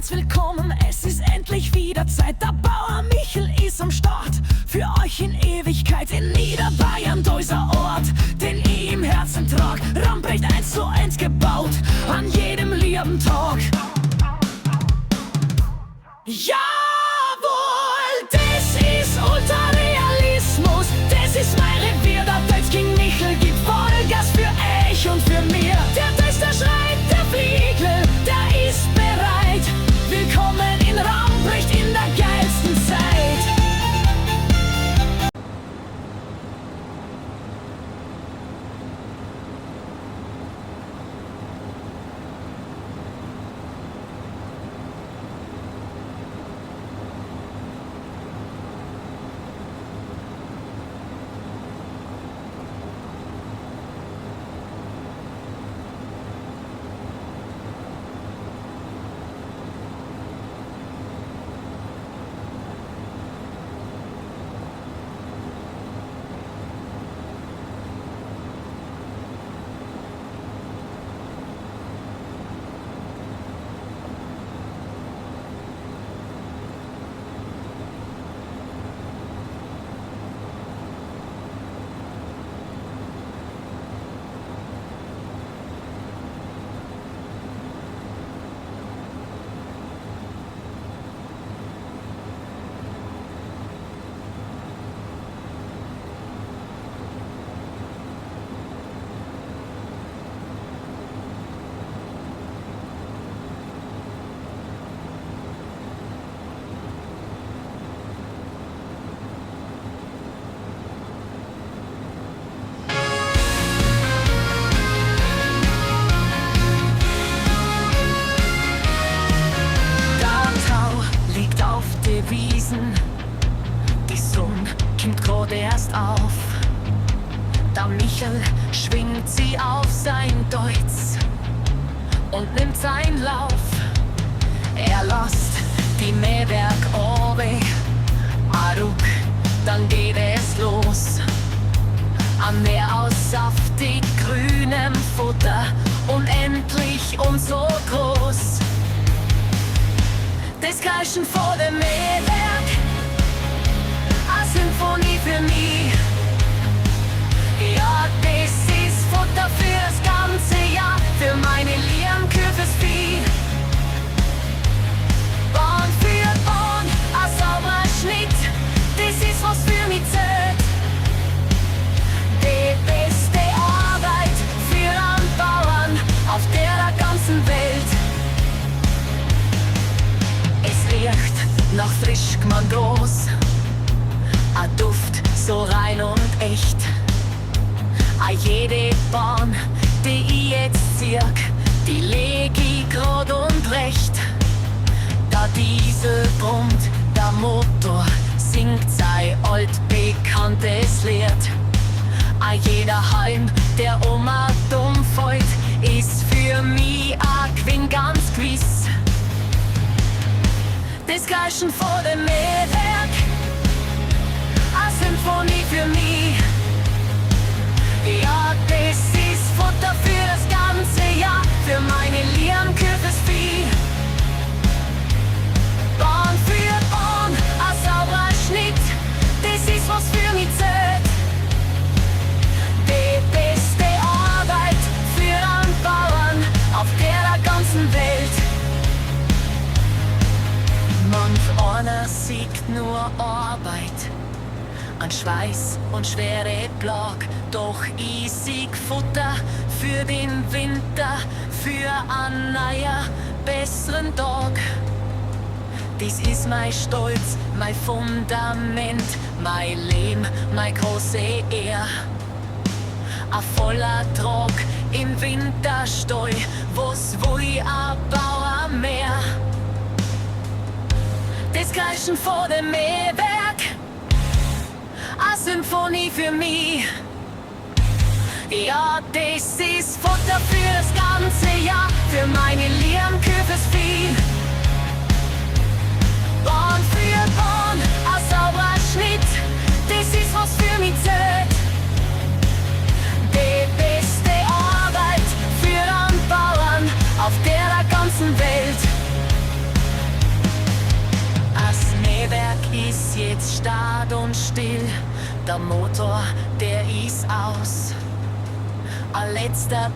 seid willkommen, es ist endlich wieder Zeit. Der Bauer Michel ist am Start, für euch in Ewigkeit in Niederbayern, dieser Ort, den ich im Herzen trag. Ramprecht 1:1 gebaut, an jedem lieben Tag. Jawohl, das ist Ultrarealismus, das ist mein Revier, der Deutsch-King Michel gibt Vollgas für euch und für mir. Der Deutsch, der schreit, der Fliegel, der ist bereit. Willkommen in Ramprecht in der geilsten Zeit. Wiesen, die Sonne kommt grad erst auf. Der Michel schwingt sie auf sein Deutz und nimmt seinen Lauf. Er lässt die Mähwerk oben, a ruck, dann geht es los. Am Meer aus saftig grünem Futter, unendlich und so groß. Das Kreischen vor dem Mähwerk, a Symphonie für mich. Ja, das ist Futter fürs ganze Jahr, für meine lieben Kühe fürs Vieh. Bahn für Bahn, a sauberer Schnitt, das ist was für mich zählt. Die beste Arbeit für einen Bauern auf der ganzen Welt. Riecht nach frisch g'mann Gras, a Duft so rein und echt. A jede Bahn, die ich jetzt zirk, die leg ich grad und recht. Der Diesel brummt, der Motor singt sein altbekanntes Lied. A jeder Halm, der Oma dumm fällt, ist für mich a Gewinn ganz gewiss. Das Kreischen vor dem Mähwerk, a Symphonie für mich. Ja, das ist Futter für das ganze Jahr, für meine lieben Kühe fürs Vieh. Bahn für Bahn, a sauberer Schnitt, das ist was für mich zählt. Die beste Arbeit für einen Bauern auf der ganzen Welt. Manch einer sieht nur Arbeit, an Schweiß und schwere Plag, doch ich sieg Futter für den Winter, für einen neuen, besseren Tag. Dies ist mein Stolz, mein Fundament, mein Leben, mein große Ehr. A voller Trog im Winterstall, wo's will a Bauer mehr. Das Kreischen vor dem Mähwerk, a Symphonie für mich. Ja, das ist Futter für das ganze Jahr, für meine lieben Kühe fürs Vieh. Bahn für Bahn, a sauberer Schnitt, das ist was für mich zählt. Die beste Arbeit für einen Bauern auf der ganzen Welt. still, der Motor, der ist aus. Ein letzter